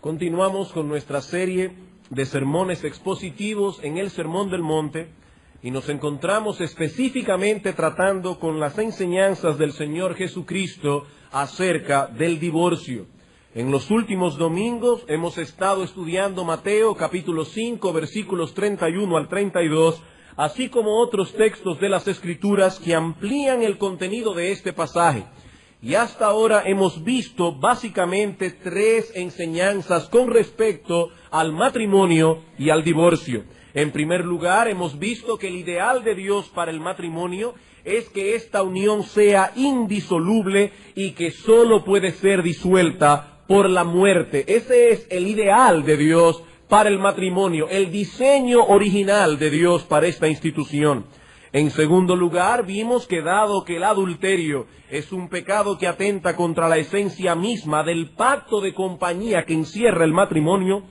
Continuamos con nuestra serie de sermones expositivos en el Sermón del Monte y nos encontramos específicamente tratando con las enseñanzas del Señor Jesucristo acerca del divorcio. En los últimos domingos hemos estado estudiando Mateo capítulo 5 versículos 31 al 32, así como otros textos de las Escrituras que amplían el contenido de este pasaje. Y hasta ahora hemos visto básicamente tres enseñanzas con respecto al matrimonio y al divorcio. En primer lugar, hemos visto que el ideal de Dios para el matrimonio es que esta unión sea indisoluble y que solo puede ser disuelta por la muerte. Ese es el ideal de Dios para el matrimonio, el diseño original de Dios para esta institución. En segundo lugar, vimos que dado que el adulterio es un pecado que atenta contra la esencia misma del pacto de compañía que encierra el matrimonio,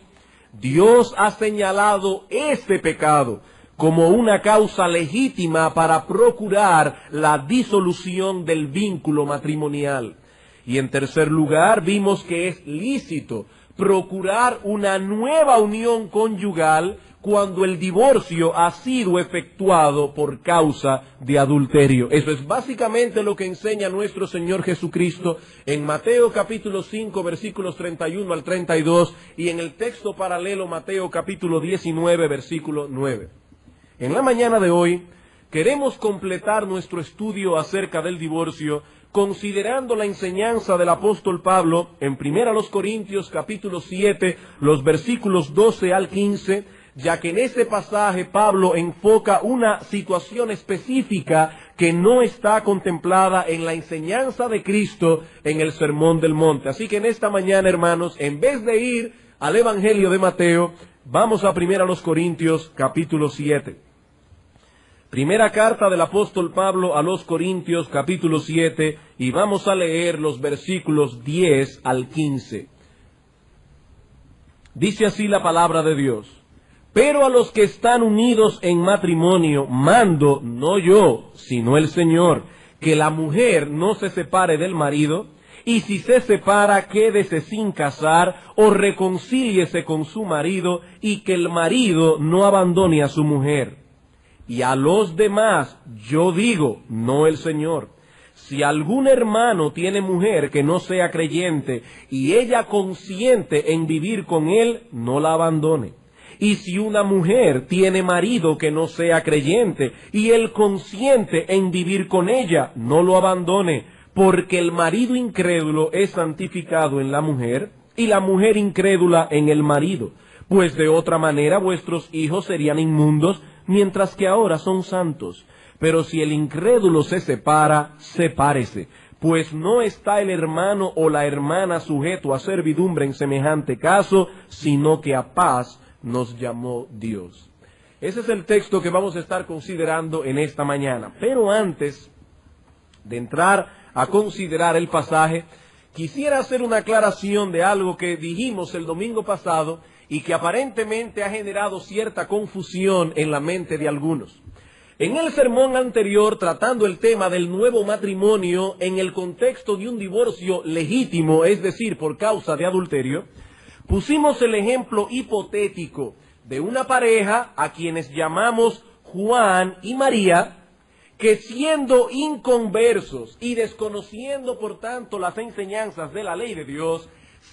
Dios ha señalado este pecado como una causa legítima para procurar la disolución del vínculo matrimonial. Y en tercer lugar, vimos que es lícito procurar una nueva unión conyugal cuando el divorcio ha sido efectuado por causa de adulterio. Eso es básicamente lo que enseña nuestro Señor Jesucristo en Mateo capítulo 5 versículos 31 al 32 y en el texto paralelo Mateo capítulo 19 versículo 9. En la mañana de hoy queremos completar nuestro estudio acerca del divorcio considerando la enseñanza del apóstol Pablo en 1 Corintios capítulo 7, los versículos 12 al 15, ya que en ese pasaje Pablo enfoca una situación específica que no está contemplada en la enseñanza de Cristo en el Sermón del Monte. Así que en esta mañana, hermanos, en vez de ir al Evangelio de Mateo, vamos a 1 Corintios capítulo 7. Primera carta del apóstol Pablo a los Corintios capítulo 7 y vamos a leer los versículos 10 al 15. Dice así la palabra de Dios. Pero a los que están unidos en matrimonio, mando, no yo, sino el Señor, que la mujer no se separe del marido, y si se separa, quédese sin casar, o reconcíliese con su marido, y que el marido no abandone a su mujer. Y a los demás, yo digo, no el Señor. Si algún hermano tiene mujer que no sea creyente, y ella consiente en vivir con él, no la abandone. Y si una mujer tiene marido que no sea creyente, y él consiente en vivir con ella, no lo abandone, porque el marido incrédulo es santificado en la mujer, y la mujer incrédula en el marido. Pues de otra manera vuestros hijos serían inmundos, mientras que ahora son santos. Pero si el incrédulo se separa, sepárese, pues no está el hermano o la hermana sujeto a servidumbre en semejante caso, sino que a paz nos llamó Dios. Ese es el texto que vamos a estar considerando en esta mañana. Pero antes de entrar a considerar el pasaje, quisiera hacer una aclaración de algo que dijimos el domingo pasado y que aparentemente ha generado cierta confusión en la mente de algunos. En el sermón anterior, tratando el tema del nuevo matrimonio en el contexto de un divorcio legítimo, es decir, por causa de adulterio, pusimos el ejemplo hipotético de una pareja a quienes llamamos Juan y María, que siendo inconversos y desconociendo por tanto las enseñanzas de la ley de Dios,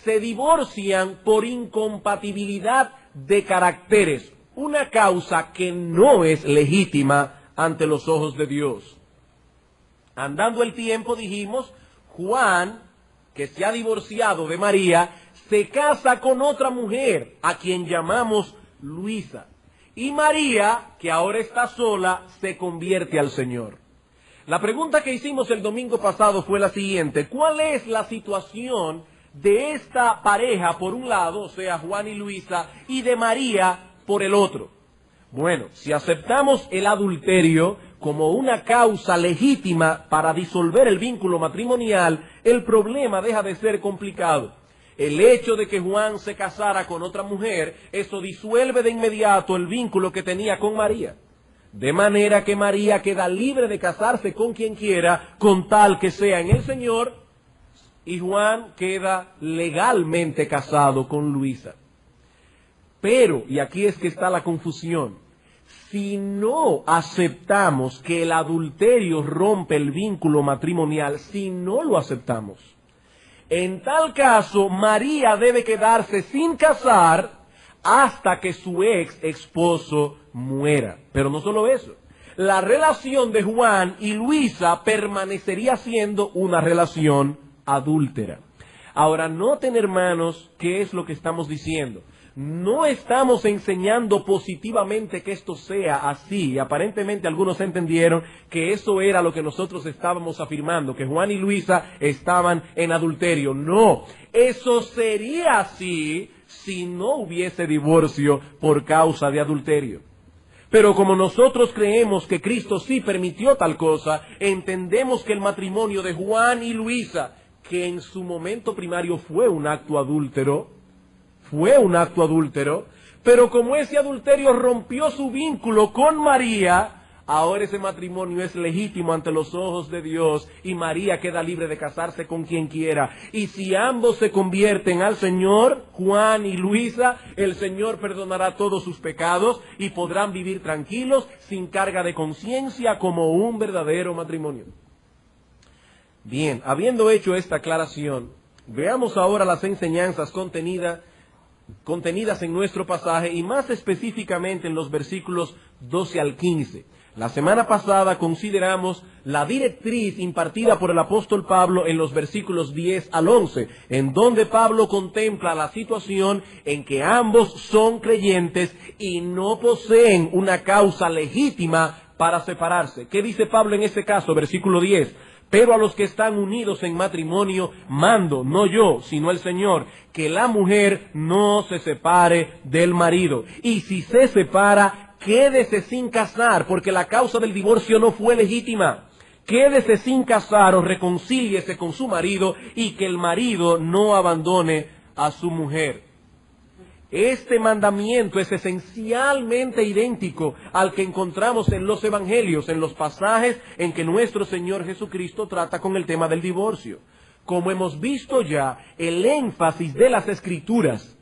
se divorcian por incompatibilidad de caracteres, una causa que no es legítima ante los ojos de Dios. Andando el tiempo dijimos, Juan, que se ha divorciado de María, se casa con otra mujer, a quien llamamos Luisa. Y María, que ahora está sola, se convierte al Señor. La pregunta que hicimos el domingo pasado fue la siguiente. ¿Cuál es la situación de esta pareja por un lado, o sea, Juan y Luisa, y de María por el otro? Bueno, si aceptamos el adulterio como una causa legítima para disolver el vínculo matrimonial, el problema deja de ser complicado. El hecho de que Juan se casara con otra mujer, eso disuelve de inmediato el vínculo que tenía con María. De manera que María queda libre de casarse con quien quiera, con tal que sea en el Señor y Juan queda legalmente casado con Luisa. Pero, y aquí es que está la confusión, si no aceptamos que el adulterio rompe el vínculo matrimonial, si no lo aceptamos, en tal caso María debe quedarse sin casar hasta que su ex esposo muera. Pero no solo eso, la relación de Juan y Luisa permanecería siendo una relación adúltera. Ahora, noten, hermanos, ¿qué es lo que estamos diciendo? No estamos enseñando positivamente que esto sea así. Aparentemente algunos entendieron que eso era lo que nosotros estábamos afirmando, que Juan y Luisa estaban en adulterio. No, eso sería así si no hubiese divorcio por causa de adulterio. Pero como nosotros creemos que Cristo sí permitió tal cosa, entendemos que el matrimonio de Juan y Luisa, que en su momento primario fue un acto adúltero, pero como ese adulterio rompió su vínculo con María, ahora ese matrimonio es legítimo ante los ojos de Dios y María queda libre de casarse con quien quiera. Y si ambos se convierten al Señor, Juan y Luisa, el Señor perdonará todos sus pecados y podrán vivir tranquilos, sin carga de conciencia, como un verdadero matrimonio. Bien, habiendo hecho esta aclaración, veamos ahora las enseñanzas contenidas en nuestro pasaje y más específicamente en los versículos 12 al 15. La semana pasada consideramos la directriz impartida por el apóstol Pablo en los versículos 10 al 11, en donde Pablo contempla la situación en que ambos son creyentes y no poseen una causa legítima para separarse. ¿Qué dice Pablo en este caso? Versículo 10. Pero a los que están unidos en matrimonio, mando, no yo, sino el Señor, que la mujer no se separe del marido. Y si se separa, quédese sin casar, porque la causa del divorcio no fue legítima. Quédese sin casar o reconcíliese con su marido y que el marido no abandone a su mujer. Este mandamiento es esencialmente idéntico al que encontramos en los evangelios, en los pasajes en que nuestro Señor Jesucristo trata con el tema del divorcio. Como hemos visto ya, el énfasis de las Escrituras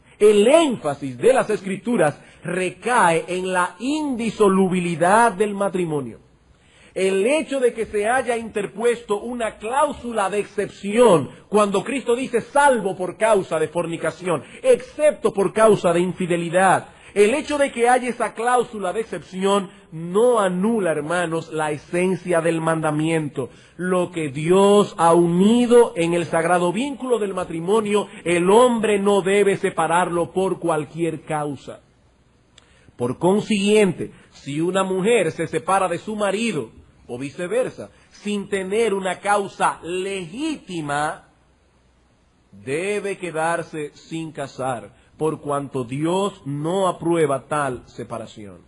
recae en la indisolubilidad del matrimonio. El hecho de que se haya interpuesto una cláusula de excepción cuando Cristo dice salvo por causa de fornicación, excepto por causa de infidelidad, el hecho de que haya esa cláusula de excepción no anula, hermanos, la esencia del mandamiento. Lo que Dios ha unido en el sagrado vínculo del matrimonio, el hombre no debe separarlo por cualquier causa. Por consiguiente, si una mujer se separa de su marido, o viceversa, sin tener una causa legítima, debe quedarse sin casar, por cuanto Dios no aprueba tal separación.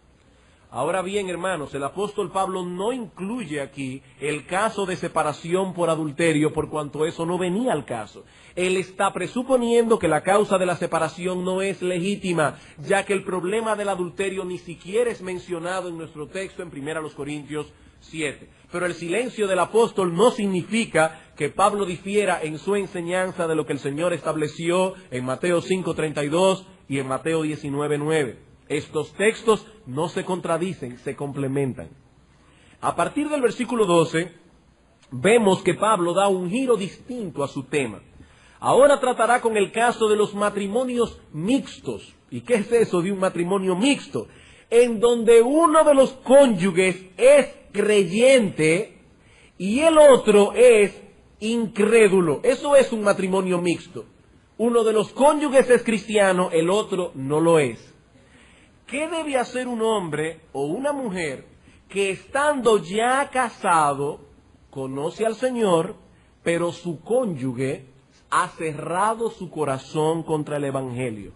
Ahora bien, hermanos, el apóstol Pablo no incluye aquí el caso de separación por adulterio, por cuanto eso no venía al caso. Él está presuponiendo que la causa de la separación no es legítima, ya que el problema del adulterio ni siquiera es mencionado en nuestro texto en 1 Corintios 7. Pero el silencio del apóstol no significa que Pablo difiera en su enseñanza de lo que el Señor estableció en Mateo 5:32 y en Mateo 19:9. Estos textos no se contradicen, se complementan. A partir del versículo 12, vemos que Pablo da un giro distinto a su tema. Ahora tratará con el caso de los matrimonios mixtos. ¿Y qué es eso de un matrimonio mixto? En donde uno de los cónyuges es creyente y el otro es incrédulo. Eso es un matrimonio mixto. Uno de los cónyuges es cristiano, el otro no lo es. ¿Qué debe hacer un hombre o una mujer que estando ya casado conoce al Señor, pero su cónyuge ha cerrado su corazón contra el Evangelio?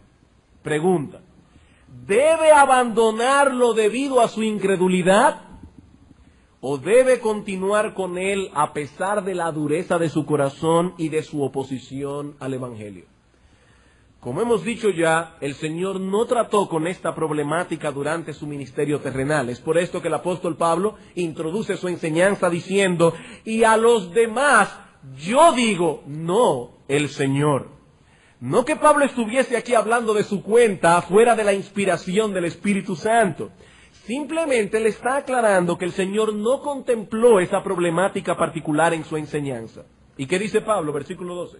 Pregunta: ¿debe abandonarlo debido a su incredulidad? ¿O debe continuar con él a pesar de la dureza de su corazón y de su oposición al Evangelio? Como hemos dicho ya, el Señor no trató con esta problemática durante su ministerio terrenal. Es por esto que el apóstol Pablo introduce su enseñanza diciendo: y a los demás yo digo, no el Señor. No que Pablo estuviese aquí hablando de su cuenta fuera de la inspiración del Espíritu Santo. Simplemente le está aclarando que el Señor no contempló esa problemática particular en su enseñanza. ¿Y qué dice Pablo? Versículo 12.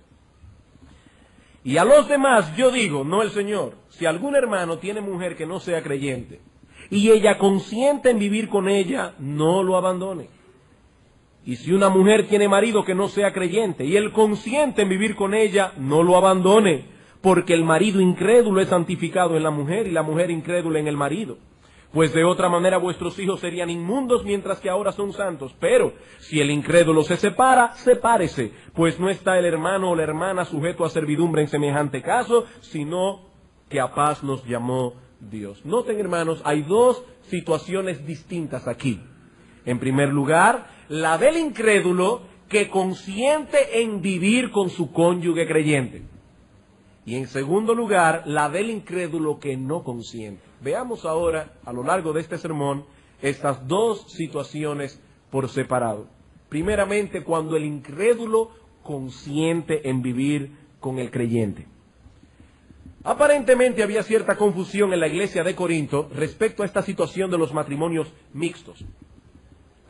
Y a los demás yo digo, no el Señor, si algún hermano tiene mujer que no sea creyente, y ella consiente en vivir con ella, no lo abandone. Y si una mujer tiene marido que no sea creyente, y él consiente en vivir con ella, no lo abandone, porque el marido incrédulo es santificado en la mujer, y la mujer incrédula en el marido. Pues de otra manera vuestros hijos serían inmundos mientras que ahora son santos. Pero si el incrédulo se separa, sepárese, pues no está el hermano o la hermana sujeto a servidumbre en semejante caso, sino que a paz nos llamó Dios. Noten, hermanos, hay dos situaciones distintas aquí. En primer lugar, la del incrédulo que consiente en vivir con su cónyuge creyente. Y en segundo lugar, la del incrédulo que no consiente. Veamos ahora, a lo largo de este sermón, estas dos situaciones por separado. Primeramente, cuando el incrédulo consiente en vivir con el creyente. Aparentemente había cierta confusión en la iglesia de Corinto respecto a esta situación de los matrimonios mixtos.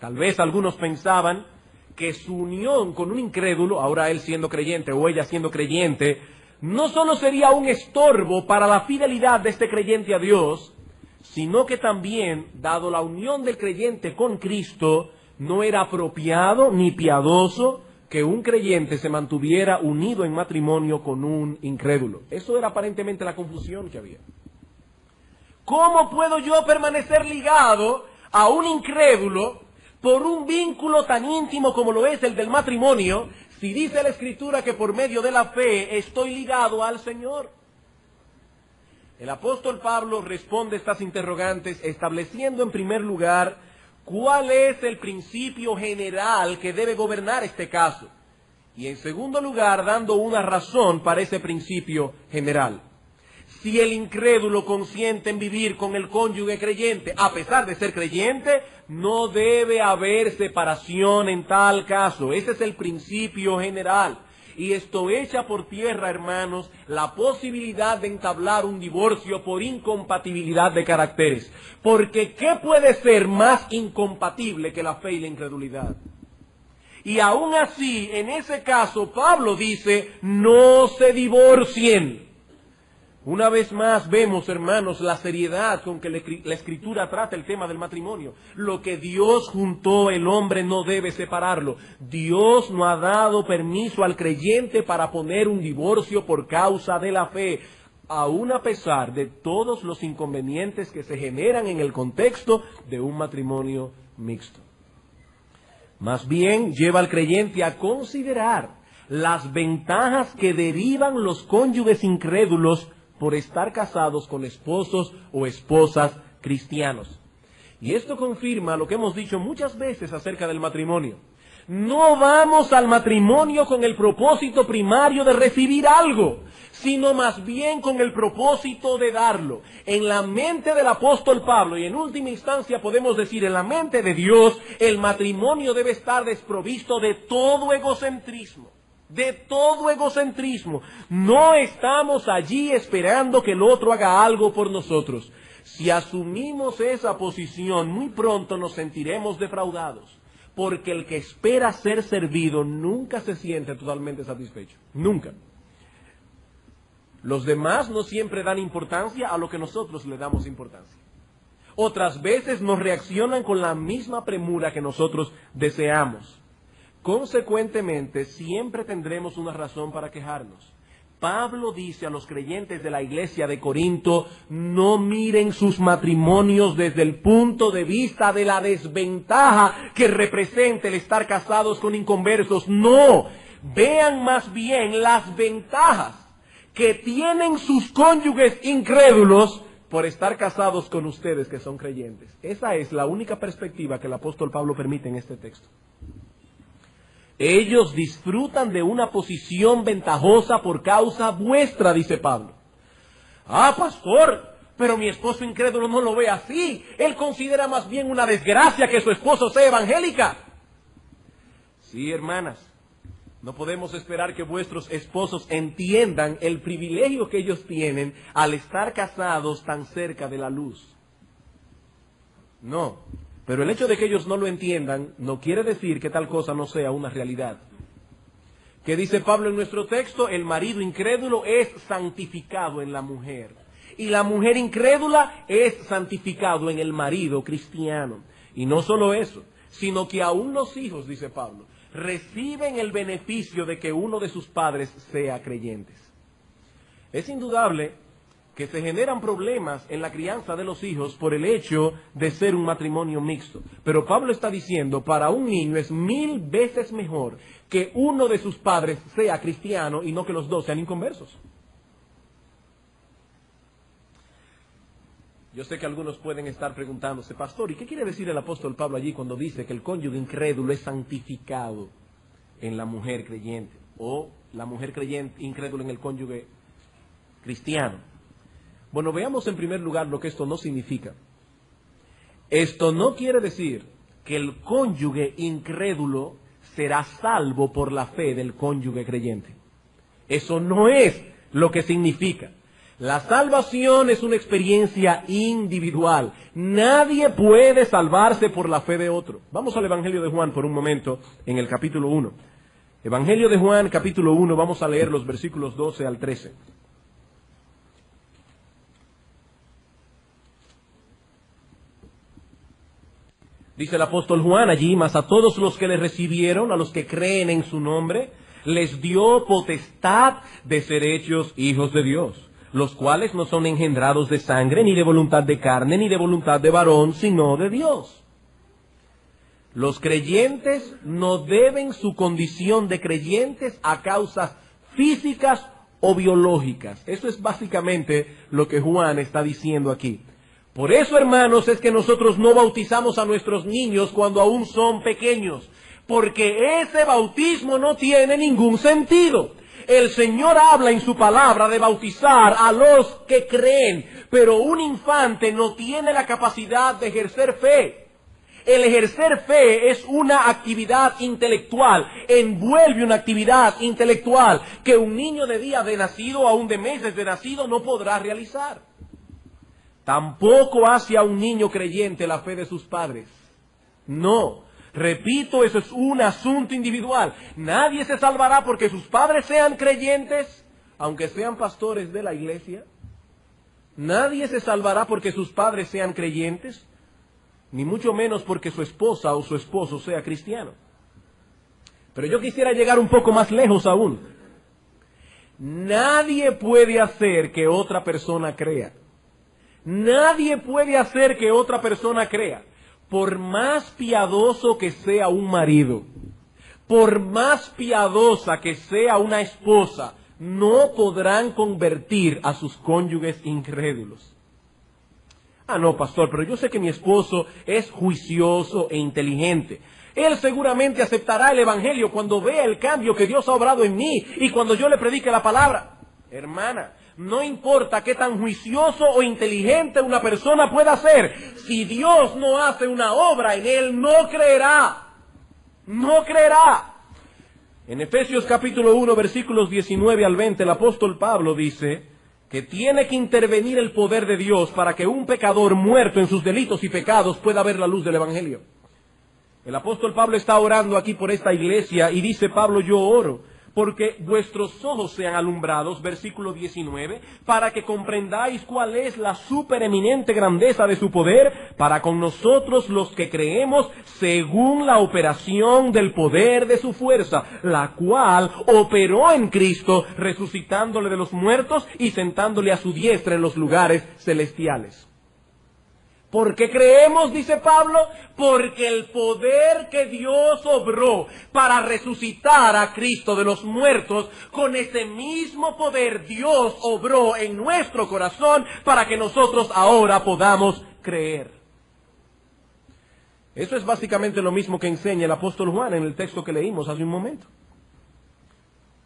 Tal vez algunos pensaban que su unión con un incrédulo, ahora él siendo creyente o ella siendo creyente, no solo sería un estorbo para la fidelidad de este creyente a Dios, sino que también, dado la unión del creyente con Cristo, no era apropiado ni piadoso que un creyente se mantuviera unido en matrimonio con un incrédulo. Eso era aparentemente la confusión que había. ¿Cómo puedo yo permanecer ligado a un incrédulo por un vínculo tan íntimo como lo es el del matrimonio, si dice la Escritura que por medio de la fe estoy ligado al Señor? El apóstol Pablo responde estas interrogantes estableciendo en primer lugar cuál es el principio general que debe gobernar este caso, y en segundo lugar dando una razón para ese principio general. Si el incrédulo consiente en vivir con el cónyuge creyente, a pesar de ser creyente, no debe haber separación en tal caso. Ese es el principio general. Y esto echa por tierra, hermanos, la posibilidad de entablar un divorcio por incompatibilidad de caracteres. Porque ¿qué puede ser más incompatible que la fe y la incredulidad? Y aún así, en ese caso, Pablo dice, no se divorcien. Una vez más vemos, hermanos, la seriedad con que la Escritura trata el tema del matrimonio. Lo que Dios juntó, el hombre no debe separarlo. Dios no ha dado permiso al creyente para poner un divorcio por causa de la fe, aun a pesar de todos los inconvenientes que se generan en el contexto de un matrimonio mixto. Más bien, lleva al creyente a considerar las ventajas que derivan los cónyuges incrédulos por estar casados con esposos o esposas cristianos. Y esto confirma lo que hemos dicho muchas veces acerca del matrimonio. No vamos al matrimonio con el propósito primario de recibir algo, sino más bien con el propósito de darlo. En la mente del apóstol Pablo, y en última instancia podemos decir en la mente de Dios, el matrimonio debe estar desprovisto de todo egocentrismo. De todo egocentrismo. No estamos allí esperando que el otro haga algo por nosotros. Si asumimos esa posición, muy pronto nos sentiremos defraudados. Porque el que espera ser servido nunca se siente totalmente satisfecho. Nunca. Los demás no siempre dan importancia a lo que nosotros le damos importancia. Otras veces nos reaccionan con la misma premura que nosotros deseamos. Consecuentemente, siempre tendremos una razón para quejarnos. Pablo dice a los creyentes de la iglesia de Corinto, no miren sus matrimonios desde el punto de vista de la desventaja que representa el estar casados con inconversos. No, vean más bien las ventajas que tienen sus cónyuges incrédulos por estar casados con ustedes que son creyentes. Esa es la única perspectiva que el apóstol Pablo permite en este texto. Ellos disfrutan de una posición ventajosa por causa vuestra, dice Pablo. Ah, pastor, pero mi esposo incrédulo no lo ve así. Él considera más bien una desgracia que su esposo sea evangélica. Sí, hermanas, No podemos esperar que vuestros esposos entiendan el privilegio que ellos tienen al estar casados tan cerca de la luz. No, pero el hecho de que ellos no lo entiendan no quiere decir que tal cosa no sea una realidad. ¿Qué dice Pablo en nuestro texto? El marido incrédulo es santificado en la mujer. Y la mujer incrédula es santificado en el marido cristiano. Y no solo eso, sino que aún los hijos, dice Pablo, reciben el beneficio de que uno de sus padres sea creyente. Es indudable que se generan problemas en la crianza de los hijos por el hecho de ser un matrimonio mixto. Pero Pablo está diciendo, para un niño es 1000 veces mejor que uno de sus padres sea cristiano y no que los dos sean inconversos. Yo sé que algunos pueden estar preguntándose, pastor, ¿y qué quiere decir el apóstol Pablo allí cuando dice que el cónyuge incrédulo es santificado en la mujer creyente? O la mujer creyente incrédula en el cónyuge cristiano. Bueno, veamos en primer lugar lo que esto no significa. Esto no quiere decir que el cónyuge incrédulo será salvo por la fe del cónyuge creyente. Eso no es lo que significa. La salvación es una experiencia individual. Nadie puede salvarse por la fe de otro. Vamos al Evangelio de Juan por un momento, en el capítulo 1. Evangelio de Juan, capítulo 1, vamos a leer los versículos 12 al 13. Dice el apóstol Juan allí, mas a todos los que le recibieron, a los que creen en su nombre, les dio potestad de ser hechos hijos de Dios, los cuales no son engendrados de sangre, ni de voluntad de carne, ni de voluntad de varón, sino de Dios. Los creyentes no deben su condición de creyentes a causas físicas o biológicas. Eso es básicamente lo que Juan está diciendo aquí. Por eso, hermanos, es que nosotros no bautizamos a nuestros niños cuando aún son pequeños, porque ese bautismo no tiene ningún sentido. El Señor habla en su palabra de bautizar a los que creen, pero un infante no tiene la capacidad de ejercer fe. El ejercer fe es una actividad intelectual, envuelve una actividad intelectual que un niño de días de nacido, aún de meses de nacido, no podrá realizar. Tampoco hace a un niño creyente la fe de sus padres. No, repito, eso es un asunto individual. Nadie se salvará porque sus padres sean creyentes, aunque sean pastores de la iglesia. Nadie se salvará porque sus padres sean creyentes, ni mucho menos porque su esposa o su esposo sea cristiano. Pero yo quisiera llegar un poco más lejos aún. Nadie puede hacer que otra persona crea. Nadie puede hacer que otra persona crea. Por más piadoso que sea un marido, por más piadosa que sea una esposa, no podrán convertir a sus cónyuges incrédulos. Ah, no, pastor, pero yo sé que mi esposo es juicioso e inteligente. Él seguramente aceptará el evangelio cuando vea el cambio que Dios ha obrado en mí y cuando yo le predique la palabra. Hermana, no importa qué tan juicioso o inteligente una persona pueda ser, si Dios no hace una obra en él, no creerá. No creerá. En Efesios capítulo 1, versículos 19 al 20, el apóstol Pablo dice que tiene que intervenir el poder de Dios para que un pecador muerto en sus delitos y pecados pueda ver la luz del evangelio. El apóstol Pablo está orando aquí por esta iglesia y dice Pablo, yo oro porque vuestros ojos sean alumbrados, versículo 19, para que comprendáis cuál es la supereminente grandeza de su poder para con nosotros los que creemos según la operación del poder de su fuerza, la cual operó en Cristo, resucitándole de los muertos y sentándole a su diestra en los lugares celestiales. ¿Por qué creemos, dice Pablo? Porque el poder que Dios obró para resucitar a Cristo de los muertos, con ese mismo poder Dios obró en nuestro corazón para que nosotros ahora podamos creer. Eso es básicamente lo mismo que enseña el apóstol Juan en el texto que leímos hace un momento.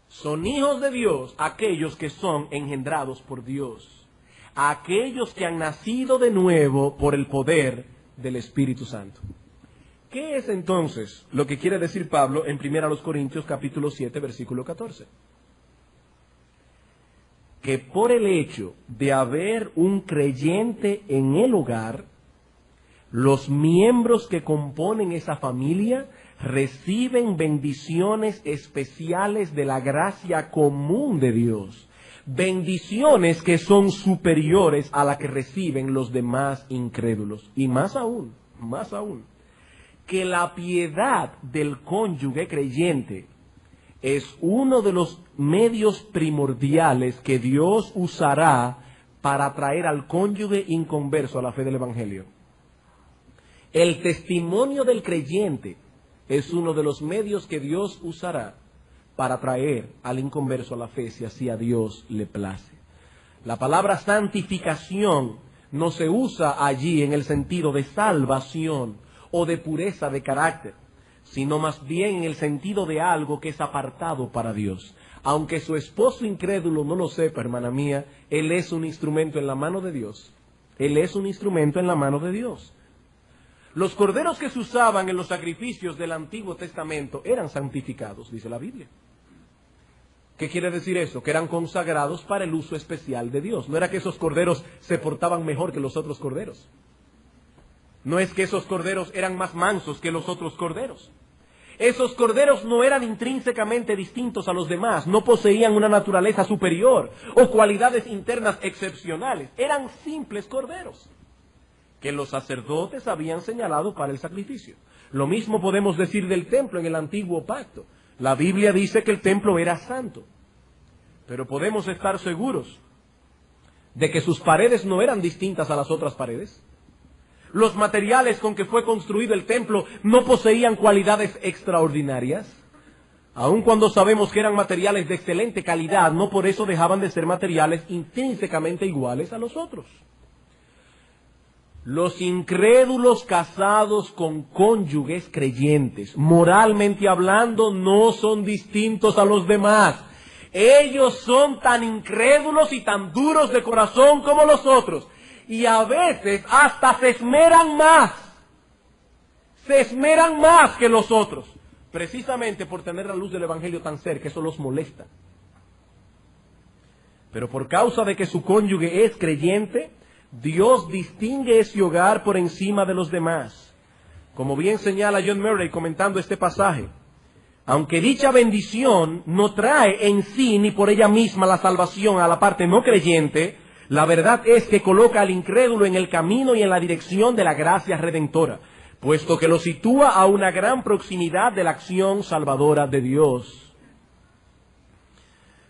Son hijos de Dios aquellos que son engendrados por Dios. Aquellos que han nacido de nuevo por el poder del Espíritu Santo. ¿Qué es entonces lo que quiere decir Pablo en 1 Corintios capítulo 7, versículo 14? Que por el hecho de haber un creyente en el hogar, los miembros que componen esa familia reciben bendiciones especiales de la gracia común de Dios. Bendiciones que son superiores a las que reciben los demás incrédulos. Y más aún, que la piedad del cónyuge creyente es uno de los medios primordiales que Dios usará para atraer al cónyuge inconverso a la fe del Evangelio. El testimonio del creyente es uno de los medios que Dios usará para atraer al inconverso a la fe, si así a Dios le place. La palabra santificación no se usa allí en el sentido de salvación o de pureza de carácter, sino más bien en el sentido de algo que es apartado para Dios. Aunque su esposo incrédulo no lo sepa, hermana mía, él es un instrumento en la mano de Dios. Él es un instrumento en la mano de Dios. Los corderos que se usaban en los sacrificios del Antiguo Testamento eran santificados, dice la Biblia. ¿Qué quiere decir eso? Que eran consagrados para el uso especial de Dios. No era que esos corderos se portaban mejor que los otros corderos. No es que esos corderos eran más mansos que los otros corderos. Esos corderos no eran intrínsecamente distintos a los demás, no poseían una naturaleza superior o cualidades internas excepcionales. Eran simples corderos que los sacerdotes habían señalado para el sacrificio. Lo mismo podemos decir del templo en el antiguo pacto. La Biblia dice que el templo era santo, pero podemos estar seguros de que sus paredes no eran distintas a las otras paredes. Los materiales con que fue construido el templo no poseían cualidades extraordinarias. Aun cuando sabemos que eran materiales de excelente calidad, no por eso dejaban de ser materiales intrínsecamente iguales a los otros. Los incrédulos casados con cónyuges creyentes, moralmente hablando, no son distintos a los demás. Ellos son tan incrédulos y tan duros de corazón como los otros. Y a veces hasta se esmeran más que los otros, precisamente por tener la luz del Evangelio tan cerca. Eso los molesta. Pero por causa de que su cónyuge es creyente, Dios distingue ese hogar por encima de los demás. Como bien señala John Murray comentando este pasaje, aunque dicha bendición no trae en sí ni por ella misma la salvación a la parte no creyente, la verdad es que coloca al incrédulo en el camino y en la dirección de la gracia redentora, puesto que lo sitúa a una gran proximidad de la acción salvadora de Dios.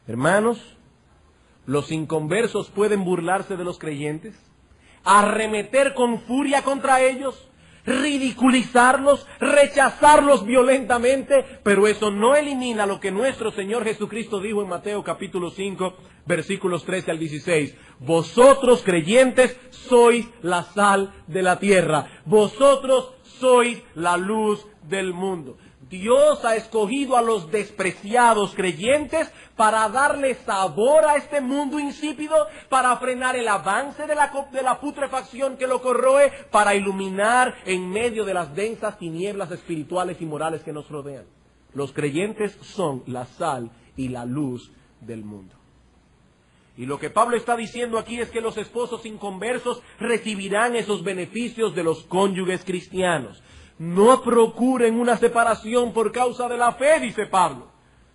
Hermanos, los inconversos pueden burlarse de los creyentes, arremeter con furia contra ellos, ridiculizarlos, rechazarlos violentamente, pero eso no elimina lo que nuestro Señor Jesucristo dijo en Mateo capítulo 5, versículos 13 al 16. Vosotros creyentes sois la sal de la tierra, vosotros sois la luz del mundo. Dios ha escogido a los despreciados creyentes para darle sabor a este mundo insípido, para frenar el avance de la putrefacción que lo corroe, para iluminar en medio de las densas tinieblas espirituales y morales que nos rodean. Los creyentes son la sal y la luz del mundo. Y lo que Pablo está diciendo aquí es que los esposos inconversos recibirán esos beneficios de los cónyuges cristianos. No procuren una separación por causa de la fe, dice Pablo.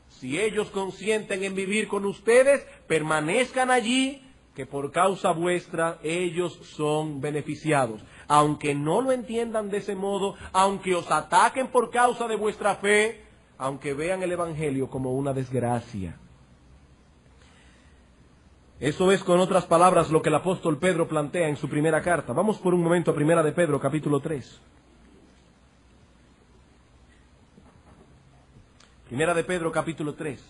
Si ellos consienten en vivir con ustedes, permanezcan allí, que por causa vuestra ellos son beneficiados. Aunque no lo entiendan de ese modo, aunque os ataquen por causa de vuestra fe, aunque vean el Evangelio como una desgracia. Eso es, con otras palabras, lo que el apóstol Pedro plantea en su primera carta. Vamos por un momento a Primera de Pedro, capítulo 3. Primera de Pedro, capítulo 3,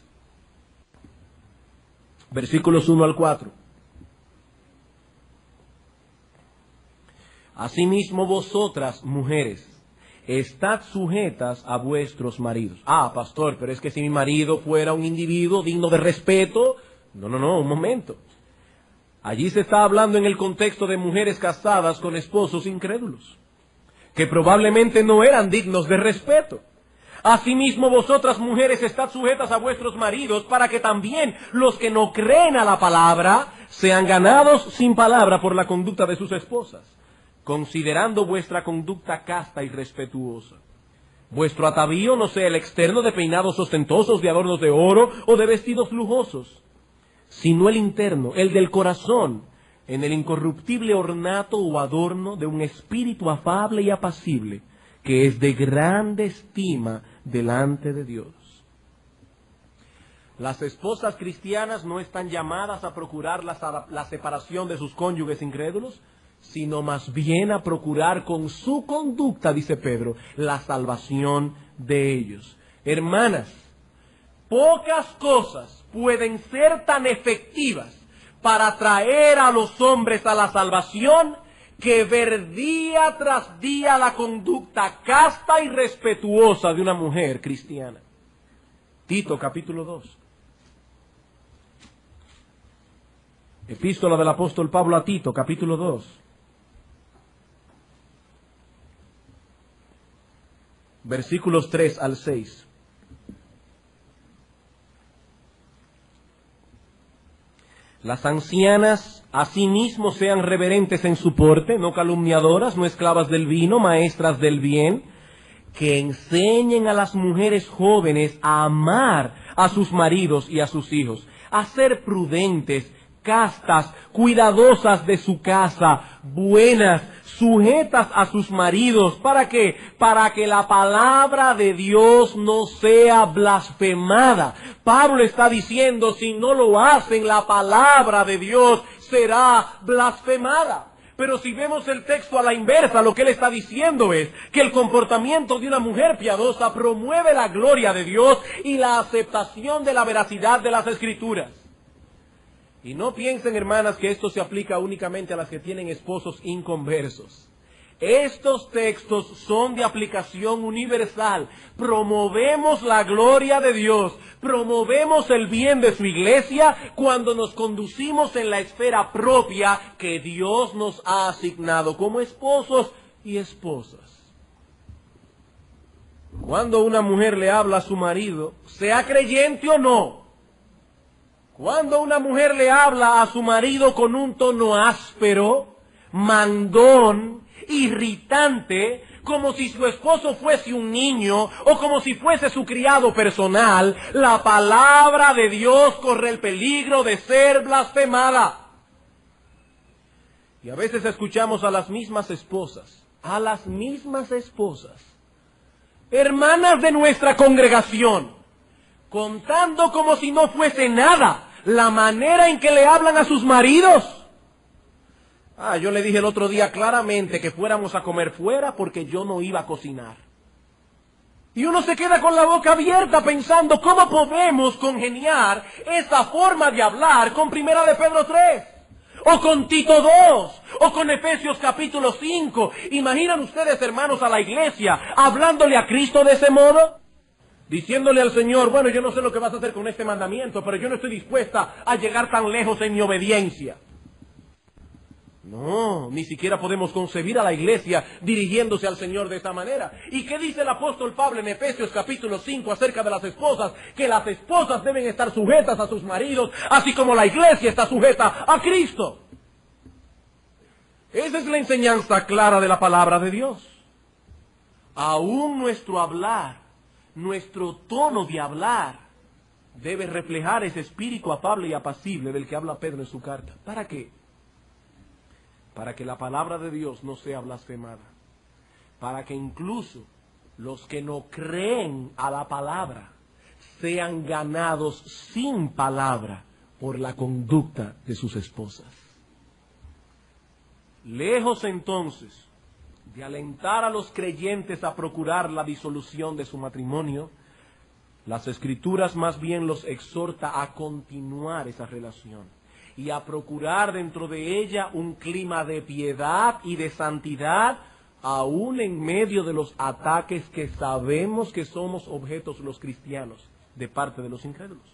versículos 1 al 4. Asimismo vosotras, mujeres, estad sujetas a vuestros maridos. Ah, pastor, pero es que si mi marido fuera un individuo digno de respeto... No, un momento. Allí se está hablando en el contexto de mujeres casadas con esposos incrédulos. que probablemente no eran dignos de respeto. Asimismo, vosotras mujeres estad sujetas a vuestros maridos, para que también los que no creen a la palabra sean ganados sin palabra por la conducta de sus esposas, considerando vuestra conducta casta y respetuosa. Vuestro atavío no sea el externo de peinados ostentosos, de adornos de oro o de vestidos lujosos, sino el interno, el del corazón, en el incorruptible ornato o adorno de un espíritu afable y apacible, que es de grande estima delante de Dios. Las esposas cristianas no están llamadas a procurar la separación de sus cónyuges incrédulos, sino más bien a procurar con su conducta, dice Pedro, la salvación de ellos. Hermanas, pocas cosas pueden ser tan efectivas para traer a los hombres a la salvación que ver día tras día la conducta casta y respetuosa de una mujer cristiana. Tito capítulo 2. Epístola del apóstol Pablo a Tito capítulo 2. Versículos 3 al 6. Las ancianas asimismo sean reverentes en su porte, no calumniadoras, no esclavas del vino, maestras del bien, que enseñen a las mujeres jóvenes a amar a sus maridos y a sus hijos, a ser prudentes, castas, cuidadosas de su casa, buenas, sujetas a sus maridos. ¿Para qué? Para que la palabra de Dios no sea blasfemada. Pablo está diciendo, si no lo hacen, la palabra de Dios será blasfemada. Pero si vemos el texto a la inversa, lo que él está diciendo es que el comportamiento de una mujer piadosa promueve la gloria de Dios y la aceptación de la veracidad de las Escrituras. Y no piensen, hermanas, que esto se aplica únicamente a las que tienen esposos inconversos. Estos textos son de aplicación universal. Promovemos la gloria de Dios, promovemos el bien de su iglesia cuando nos conducimos en la esfera propia que Dios nos ha asignado como esposos y esposas. Cuando una mujer le habla a su marido, sea creyente o no, cuando una mujer le habla a su marido con un tono áspero, mandón, irritante, como si su esposo fuese un niño o como si fuese su criado personal, la palabra de Dios corre el peligro de ser blasfemada. Y a veces escuchamos a las mismas esposas, hermanas de nuestra congregación, contando como si no fuese nada la manera en que le hablan a sus maridos. Yo le dije el otro día claramente que fuéramos a comer fuera porque yo no iba a cocinar. Y uno se queda con la boca abierta pensando cómo podemos congeniar esa forma de hablar con Primera de Pedro 3, o con Tito 2, o con Efesios capítulo 5. ¿Imaginan ustedes, hermanos, a la iglesia hablándole a Cristo de ese modo? Diciéndole al Señor, bueno, yo no sé lo que vas a hacer con este mandamiento, pero yo no estoy dispuesta a llegar tan lejos en mi obediencia. No, ni siquiera podemos concebir a la iglesia dirigiéndose al Señor de esa manera. ¿Y qué dice el apóstol Pablo en Efesios capítulo 5 acerca de las esposas? Que las esposas deben estar sujetas a sus maridos, así como la iglesia está sujeta a Cristo. Esa es la enseñanza clara de la palabra de Dios. Aún nuestro hablar, nuestro tono de hablar, debe reflejar ese espíritu afable y apacible del que habla Pedro en su carta. ¿Para qué? Para que la palabra de Dios no sea blasfemada. Para que incluso los que no creen a la palabra sean ganados sin palabra por la conducta de sus esposas. Lejos entonces de alentar a los creyentes a procurar la disolución de su matrimonio, las Escrituras más bien los exhorta a continuar esa relación y a procurar dentro de ella un clima de piedad y de santidad, aún en medio de los ataques que sabemos que somos objetos los cristianos de parte de los incrédulos.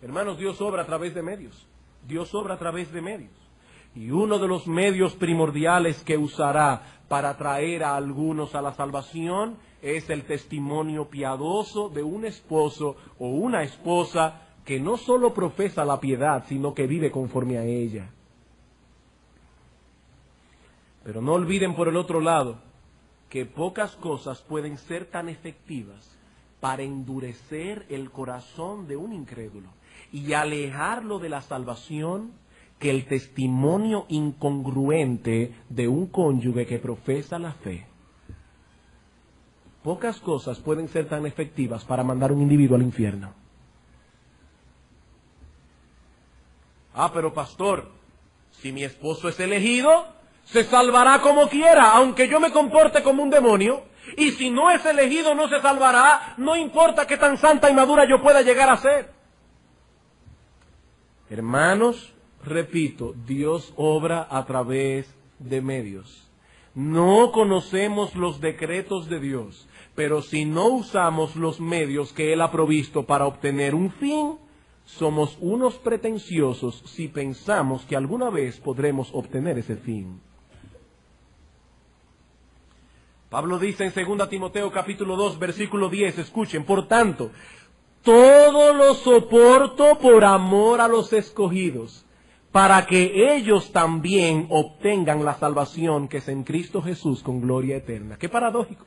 Hermanos, Dios obra a través de medios. Dios obra a través de medios. Y uno de los medios primordiales que usará para traer a algunos a la salvación es el testimonio piadoso de un esposo o una esposa que no solo profesa la piedad, sino que vive conforme a ella. Pero no olviden por el otro lado que pocas cosas pueden ser tan efectivas para endurecer el corazón de un incrédulo y alejarlo de la salvación que el testimonio incongruente de un cónyuge que profesa la fe. Pocas cosas pueden ser tan efectivas para mandar a un individuo al infierno. Pero pastor, si mi esposo es elegido, se salvará como quiera, aunque yo me comporte como un demonio. Y si no es elegido, no se salvará, no importa qué tan santa y madura yo pueda llegar a ser. Hermanos, repito, Dios obra a través de medios. No conocemos los decretos de Dios, pero si no usamos los medios que Él ha provisto para obtener un fin, somos unos pretenciosos si pensamos que alguna vez podremos obtener ese fin. Pablo dice en 2 Timoteo capítulo 2, versículo 10, escuchen, por tanto, todo lo soporto por amor a los escogidos, para que ellos también obtengan la salvación que es en Cristo Jesús con gloria eterna. Qué paradójico.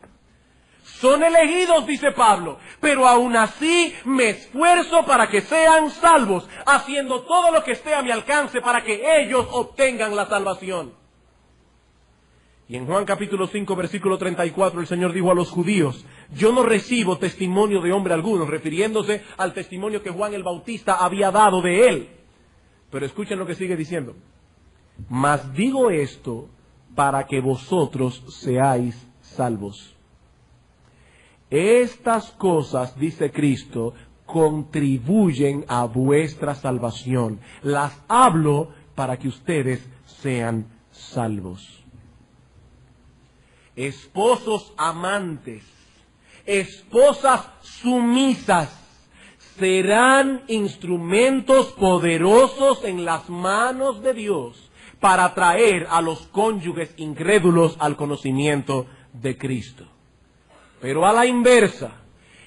Son elegidos, dice Pablo, pero aún así me esfuerzo para que sean salvos, haciendo todo lo que esté a mi alcance para que ellos obtengan la salvación. Y en Juan capítulo 5, versículo 34, el Señor dijo a los judíos, yo no recibo testimonio de hombre alguno, refiriéndose al testimonio que Juan el Bautista había dado de él. Pero escuchen lo que sigue diciendo. Mas digo esto para que vosotros seáis salvos. Estas cosas, dice Cristo, contribuyen a vuestra salvación. Las hablo para que ustedes sean salvos. Esposos amantes, esposas sumisas, serán instrumentos poderosos en las manos de Dios para traer a los cónyuges incrédulos al conocimiento de Cristo. Pero a la inversa,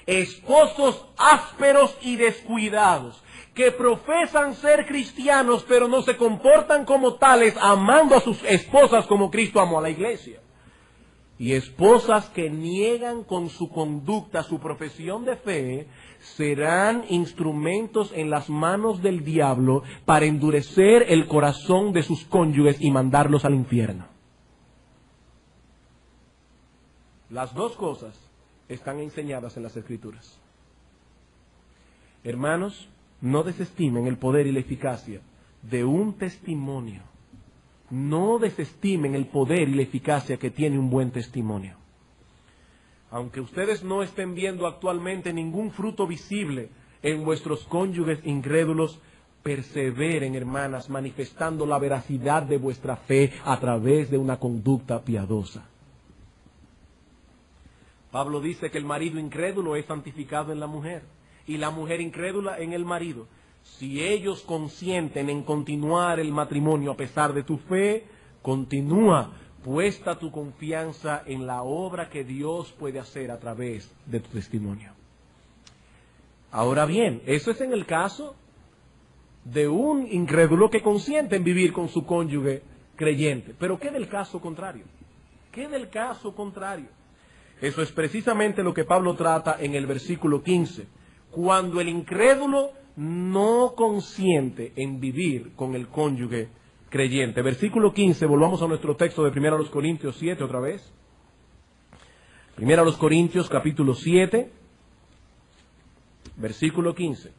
esposos ásperos y descuidados, que profesan ser cristianos pero no se comportan como tales, amando a sus esposas como Cristo amó a la iglesia. Y esposas que niegan con su conducta su profesión de fe, serán instrumentos en las manos del diablo para endurecer el corazón de sus cónyuges y mandarlos al infierno. Las dos cosas están enseñadas en las Escrituras. Hermanos, no desestimen el poder y la eficacia de un testimonio. No desestimen el poder y la eficacia que tiene un buen testimonio. Aunque ustedes no estén viendo actualmente ningún fruto visible en vuestros cónyuges incrédulos, perseveren, hermanas, manifestando la veracidad de vuestra fe a través de una conducta piadosa. Pablo dice que el marido incrédulo es santificado en la mujer y la mujer incrédula en el marido. Si ellos consienten en continuar el matrimonio a pesar de tu fe, continúa, puesta tu confianza en la obra que Dios puede hacer a través de tu testimonio. Ahora bien, eso es en el caso de un incrédulo que consiente en vivir con su cónyuge creyente. Pero ¿qué del caso contrario? ¿Qué del caso contrario? Eso es precisamente lo que Pablo trata en el versículo 15. Cuando el incrédulo no consiente en vivir con el cónyuge creyente. Versículo 15, volvamos a nuestro texto de 1 Corintios 7 otra vez. 1 Corintios capítulo 7, versículo 15.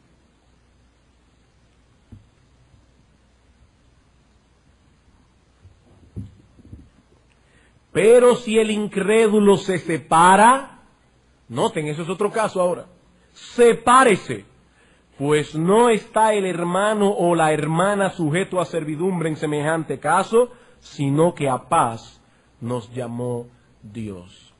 Pero si el incrédulo se separa, noten, eso es otro caso ahora, sepárese, pues no está el hermano o la hermana sujeto a servidumbre en semejante caso, sino que a paz nos llamó Dios.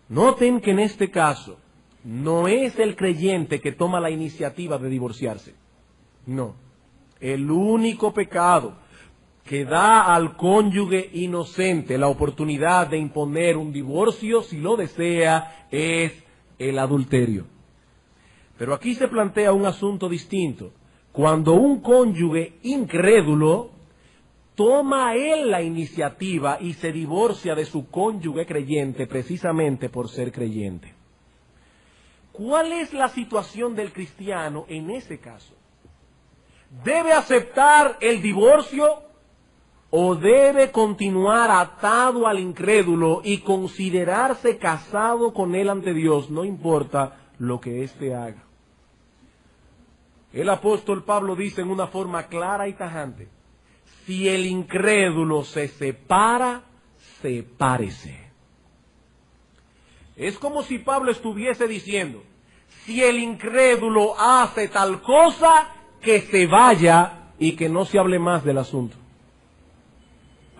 Noten que en este caso no es el creyente que toma la iniciativa de divorciarse. No. El único pecado que da al cónyuge inocente la oportunidad de imponer un divorcio si lo desea es el adulterio. Pero aquí se plantea un asunto distinto. Cuando un cónyuge incrédulo toma él la iniciativa y se divorcia de su cónyuge creyente precisamente por ser creyente. ¿Cuál es la situación del cristiano en ese caso? ¿Debe aceptar el divorcio o debe continuar atado al incrédulo y considerarse casado con él ante Dios, no importa lo que éste haga? El apóstol Pablo dice en una forma clara y tajante: si el incrédulo se separa, sepárese. Es como si Pablo estuviese diciendo: si el incrédulo hace tal cosa, que se vaya y que no se hable más del asunto.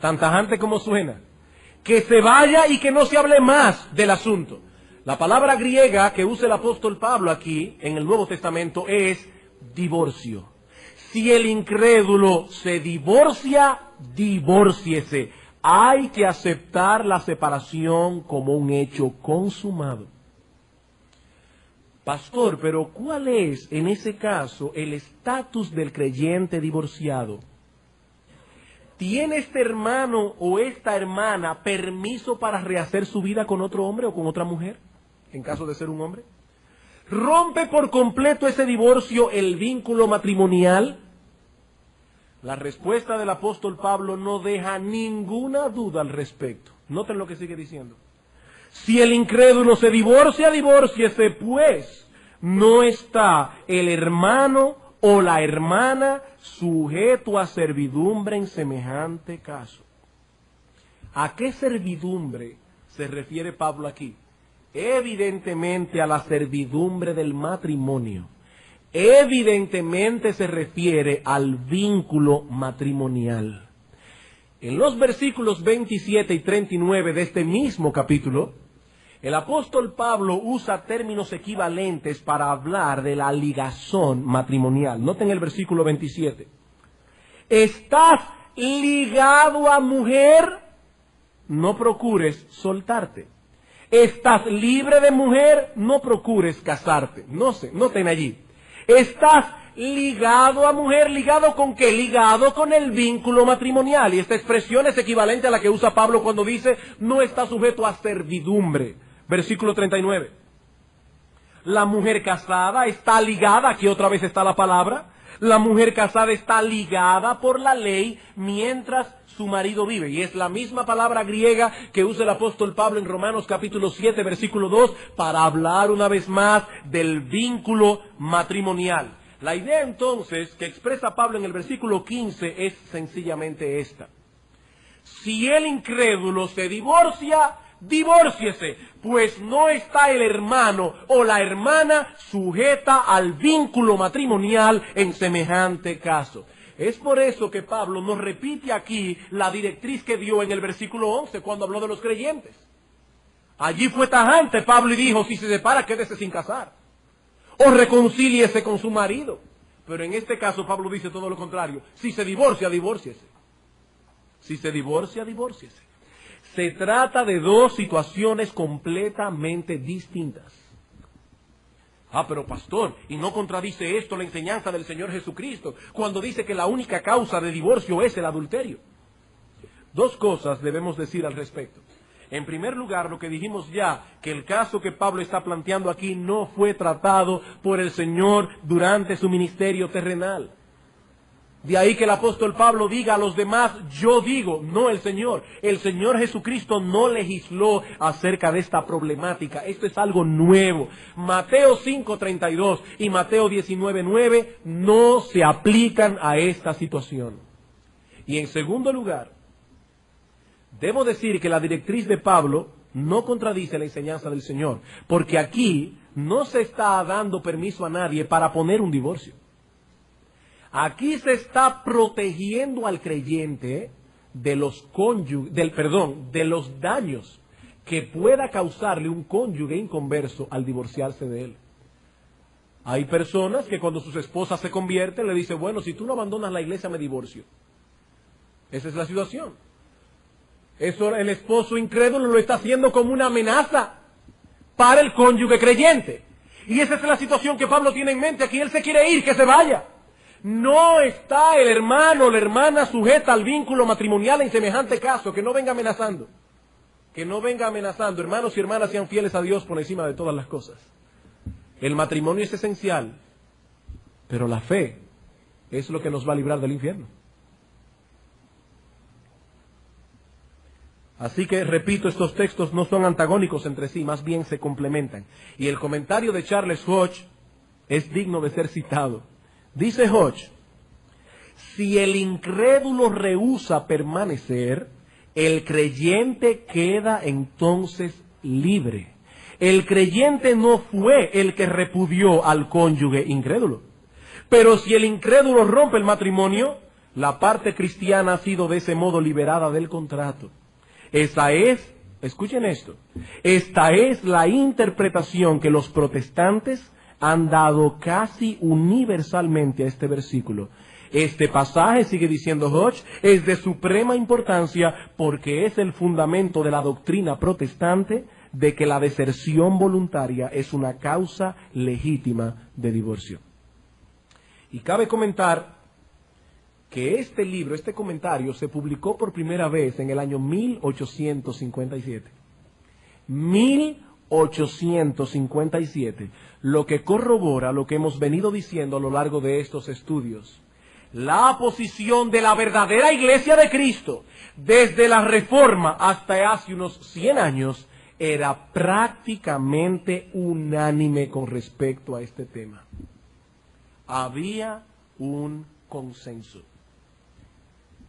Tan tajante como suena. Que se vaya y que no se hable más del asunto. La palabra griega que usa el apóstol Pablo aquí en el Nuevo Testamento es divorcio. Si el incrédulo se divorcia, divórciese. Hay que aceptar la separación como un hecho consumado. Pastor, pero ¿cuál es en ese caso el estatus del creyente divorciado? ¿Tiene este hermano o esta hermana permiso para rehacer su vida con otro hombre o con otra mujer, en caso de ser un hombre? ¿Rompe por completo ese divorcio el vínculo matrimonial? La respuesta del apóstol Pablo no deja ninguna duda al respecto. Noten lo que sigue diciendo. Si el incrédulo se divorcia, divórciese, pues no está el hermano o la hermana sujeto a servidumbre en semejante caso. ¿A qué servidumbre se refiere Pablo aquí? Evidentemente a la servidumbre del matrimonio. Evidentemente se refiere al vínculo matrimonial. En los versículos 27 y 39 de este mismo capítulo, el apóstol Pablo usa términos equivalentes para hablar de la ligazón matrimonial. Noten el versículo 27. ¿Estás ligado a mujer? No procures soltarte. ¿Estás libre de mujer? No procures casarte. Noten allí. ¿Estás ligado a mujer? ¿Ligado con qué? Ligado con el vínculo matrimonial. Y esta expresión es equivalente a la que usa Pablo cuando dice no está sujeto a servidumbre. Versículo 39. La mujer casada está ligada, aquí otra vez está la palabra, la mujer casada está ligada por la ley mientras su marido vive. Y es la misma palabra griega que usa el apóstol Pablo en Romanos capítulo 7, versículo 2, para hablar una vez más del vínculo matrimonial. La idea entonces que expresa Pablo en el versículo 15 es sencillamente esta. Si el incrédulo se divorcia, divórciese, pues no está el hermano o la hermana sujeta al vínculo matrimonial en semejante caso. Es por eso que Pablo nos repite aquí la directriz que dio en el versículo 11 cuando habló de los creyentes. Allí fue tajante Pablo y dijo, si se separa, quédese sin casar. O reconcíliese con su marido. Pero en este caso Pablo dice todo lo contrario. Si se divorcia, divórciese. Si se divorcia, divórciese. Se trata de dos situaciones completamente distintas. Pero pastor, ¿y no contradice esto la enseñanza del Señor Jesucristo cuando dice que la única causa de divorcio es el adulterio? Dos cosas debemos decir al respecto. En primer lugar, lo que dijimos ya, que el caso que Pablo está planteando aquí no fue tratado por el Señor durante su ministerio terrenal. De ahí que el apóstol Pablo diga a los demás, yo digo, no el Señor. El Señor Jesucristo no legisló acerca de esta problemática. Esto es algo nuevo. Mateo 5:32 y Mateo 19:9 no se aplican a esta situación. Y en segundo lugar, debo decir que la directriz de Pablo no contradice la enseñanza del Señor, porque aquí no se está dando permiso a nadie para poner un divorcio. Aquí se está protegiendo al creyente de los daños que pueda causarle un cónyuge inconverso al divorciarse de él. Hay personas que cuando sus esposas se convierten le dicen, bueno, si tú no abandonas la iglesia me divorcio. Esa es la situación. Eso el esposo incrédulo lo está haciendo como una amenaza para el cónyuge creyente. Y esa es la situación que Pablo tiene en mente. Aquí él se quiere ir, que se vaya. No está el hermano o la hermana sujeta al vínculo matrimonial en semejante caso. Que no venga amenazando. Que no venga amenazando. Hermanos y hermanas, sean fieles a Dios por encima de todas las cosas. El matrimonio es esencial, pero la fe es lo que nos va a librar del infierno. Así que, repito, estos textos no son antagónicos entre sí, más bien se complementan. Y el comentario de Charles Hodge es digno de ser citado. Dice Hodge: si el incrédulo rehúsa permanecer, el creyente queda entonces libre. El creyente no fue el que repudió al cónyuge incrédulo. Pero si el incrédulo rompe el matrimonio, la parte cristiana ha sido de ese modo liberada del contrato. Esa es, escuchen esto, esta es la interpretación que los protestantes han dado casi universalmente a este versículo. Este pasaje, sigue diciendo Hodge, es de suprema importancia porque es el fundamento de la doctrina protestante de que la deserción voluntaria es una causa legítima de divorcio. Y cabe comentar que este libro, este comentario, se publicó por primera vez en el año 1857. 1857, lo que corrobora lo que hemos venido diciendo a lo largo de estos estudios. La posición de la verdadera Iglesia de Cristo, desde la Reforma hasta hace unos 100 años, era prácticamente unánime con respecto a este tema. Había un consenso.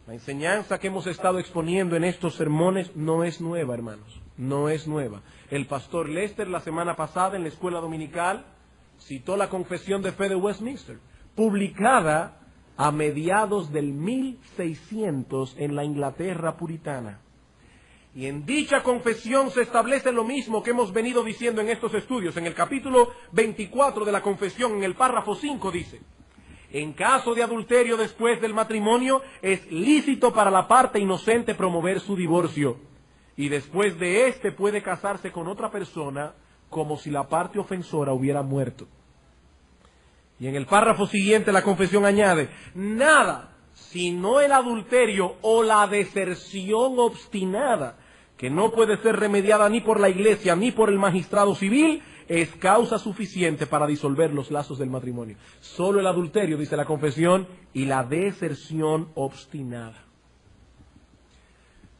La enseñanza que hemos estado exponiendo en estos sermones no es nueva, hermanos, no es nueva. El pastor Lester la semana pasada en la escuela dominical citó la Confesión de Fe de Westminster, publicada a mediados del 1600 en la Inglaterra puritana. Y en dicha confesión se establece lo mismo que hemos venido diciendo en estos estudios. En el capítulo 24 de la confesión, en el párrafo 5 dice: en caso de adulterio después del matrimonio, es lícito para la parte inocente promover su divorcio. Y después de éste puede casarse con otra persona como si la parte ofensora hubiera muerto. Y en el párrafo siguiente la confesión añade: nada, sino el adulterio o la deserción obstinada, que no puede ser remediada ni por la Iglesia ni por el magistrado civil, es causa suficiente para disolver los lazos del matrimonio. Solo el adulterio, dice la confesión, y la deserción obstinada.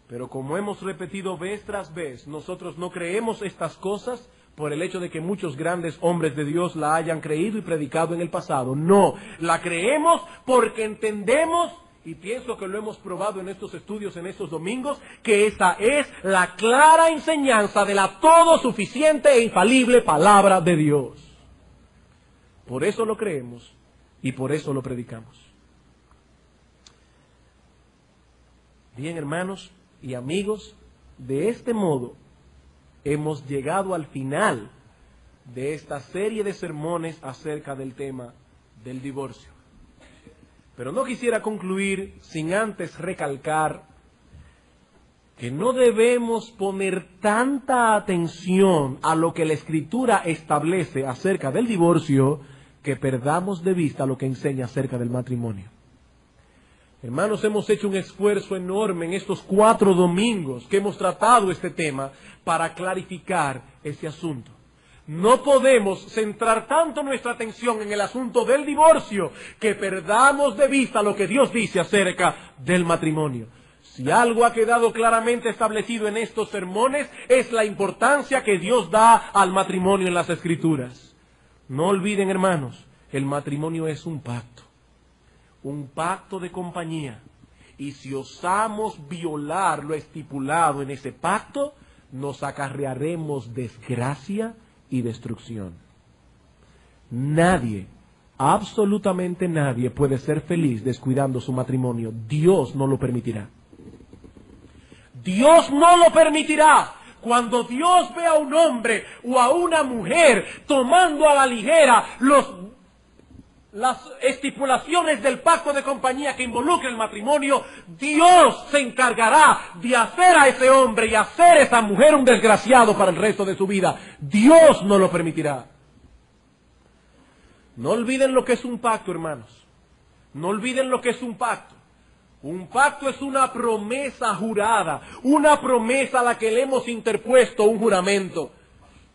Pero como hemos repetido vez tras vez, nosotros no creemos estas cosas por el hecho de que muchos grandes hombres de Dios la hayan creído y predicado en el pasado. No, la creemos porque entendemos, y pienso que lo hemos probado en estos estudios, en estos domingos, que esta es la clara enseñanza de la todo suficiente e infalible palabra de Dios. Por eso lo creemos y por eso lo predicamos. Bien, hermanos y amigos, de este modo hemos llegado al final de esta serie de sermones acerca del tema del divorcio. Pero no quisiera concluir sin antes recalcar que no debemos poner tanta atención a lo que la Escritura establece acerca del divorcio que perdamos de vista lo que enseña acerca del matrimonio. Hermanos, hemos hecho un esfuerzo enorme en estos 4 domingos que hemos tratado este tema para clarificar ese asunto. No podemos centrar tanto nuestra atención en el asunto del divorcio que perdamos de vista lo que Dios dice acerca del matrimonio. Si algo ha quedado claramente establecido en estos sermones es la importancia que Dios da al matrimonio en las Escrituras. No olviden, hermanos, el matrimonio es un pacto de compañía. Y si osamos violar lo estipulado en ese pacto, nos acarrearemos desgracia y destrucción. Nadie, absolutamente nadie puede ser feliz descuidando su matrimonio. Dios no lo permitirá. Dios no lo permitirá. Cuando Dios ve a un hombre o a una mujer tomando a la ligera las estipulaciones del pacto de compañía que involucra el matrimonio, Dios se encargará de hacer a ese hombre y hacer a esa mujer un desgraciado para el resto de su vida. Dios no lo permitirá. No olviden lo que es un pacto, hermanos. No olviden lo que es un pacto. Un pacto es una promesa jurada, una promesa a la que le hemos interpuesto un juramento.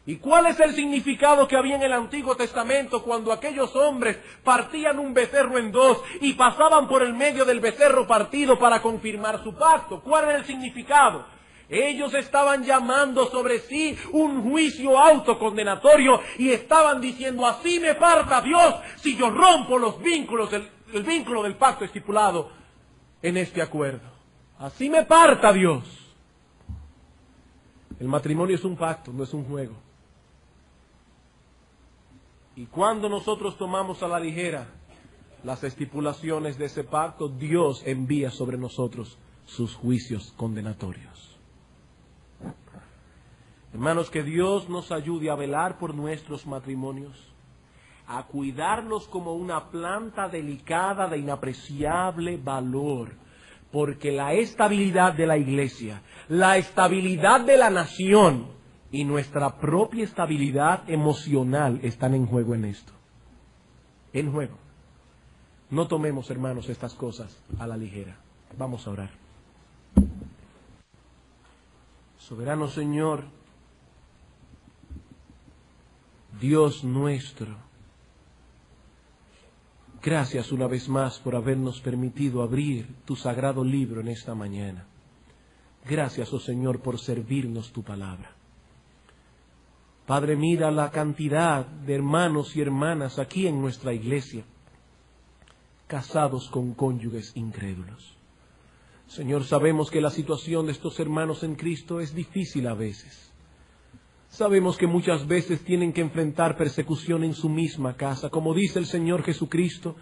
¿Y cuál es el significado que había en el Antiguo Testamento cuando aquellos hombres partían un becerro en dos y pasaban por el medio del becerro partido para confirmar su pacto? ¿Cuál era el significado? Ellos estaban llamando sobre sí un juicio autocondenatorio y estaban diciendo: así me parta Dios si yo rompo los vínculos, el vínculo del pacto estipulado en este acuerdo. Así me parta Dios. El matrimonio es un pacto, no es un juego. Y cuando nosotros tomamos a la ligera las estipulaciones de ese pacto, Dios envía sobre nosotros sus juicios condenatorios. Hermanos, que Dios nos ayude a velar por nuestros matrimonios, a cuidarlos como una planta delicada de inapreciable valor, porque la estabilidad de la iglesia, la estabilidad de la nación y nuestra propia estabilidad emocional están en juego en esto. En juego. No tomemos, hermanos, estas cosas a la ligera. Vamos a orar. Soberano Señor, Dios nuestro, gracias una vez más por habernos permitido abrir tu sagrado libro en esta mañana. Gracias, oh Señor, por servirnos tu palabra. Padre, mira la cantidad de hermanos y hermanas aquí en nuestra iglesia, casados con cónyuges incrédulos. Señor, sabemos que la situación de estos hermanos en Cristo es difícil a veces. Sabemos que muchas veces tienen que enfrentar persecución en su misma casa, como dice el Señor Jesucristo,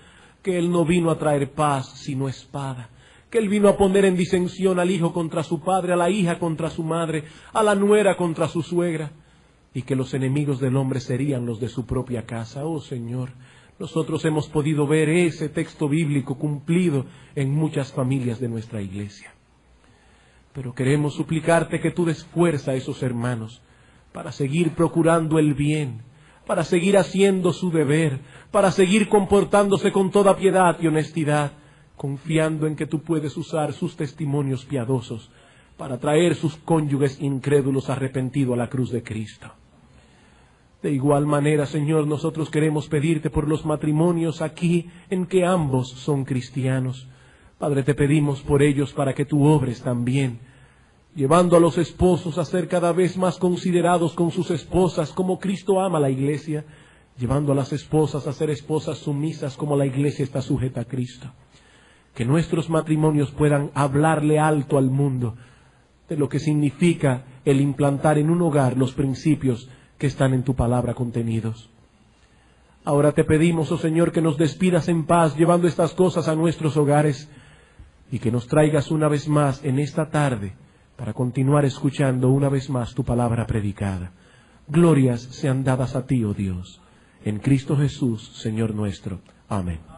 que Él no vino a traer paz, sino espada. Que Él vino a poner en disensión al hijo contra su padre, a la hija contra su madre, a la nuera contra su suegra, y que los enemigos del hombre serían los de su propia casa. Oh Señor, nosotros hemos podido ver ese texto bíblico cumplido en muchas familias de nuestra iglesia. Pero queremos suplicarte que tú des fuerza a esos hermanos para seguir procurando el bien, para seguir haciendo su deber, para seguir comportándose con toda piedad y honestidad, confiando en que tú puedes usar sus testimonios piadosos para traer sus cónyuges incrédulos arrepentidos a la cruz de Cristo. De igual manera, Señor, nosotros queremos pedirte por los matrimonios aquí en que ambos son cristianos. Padre, te pedimos por ellos para que tú obres también, llevando a los esposos a ser cada vez más considerados con sus esposas como Cristo ama a la iglesia, llevando a las esposas a ser esposas sumisas como la iglesia está sujeta a Cristo. Que nuestros matrimonios puedan hablarle alto al mundo de lo que significa el implantar en un hogar los principios que están en tu palabra contenidos. Ahora te pedimos, oh Señor, que nos despidas en paz, llevando estas cosas a nuestros hogares, y que nos traigas una vez más en esta tarde para continuar escuchando una vez más tu palabra predicada. Glorias sean dadas a ti, oh Dios, en Cristo Jesús, Señor nuestro. Amén.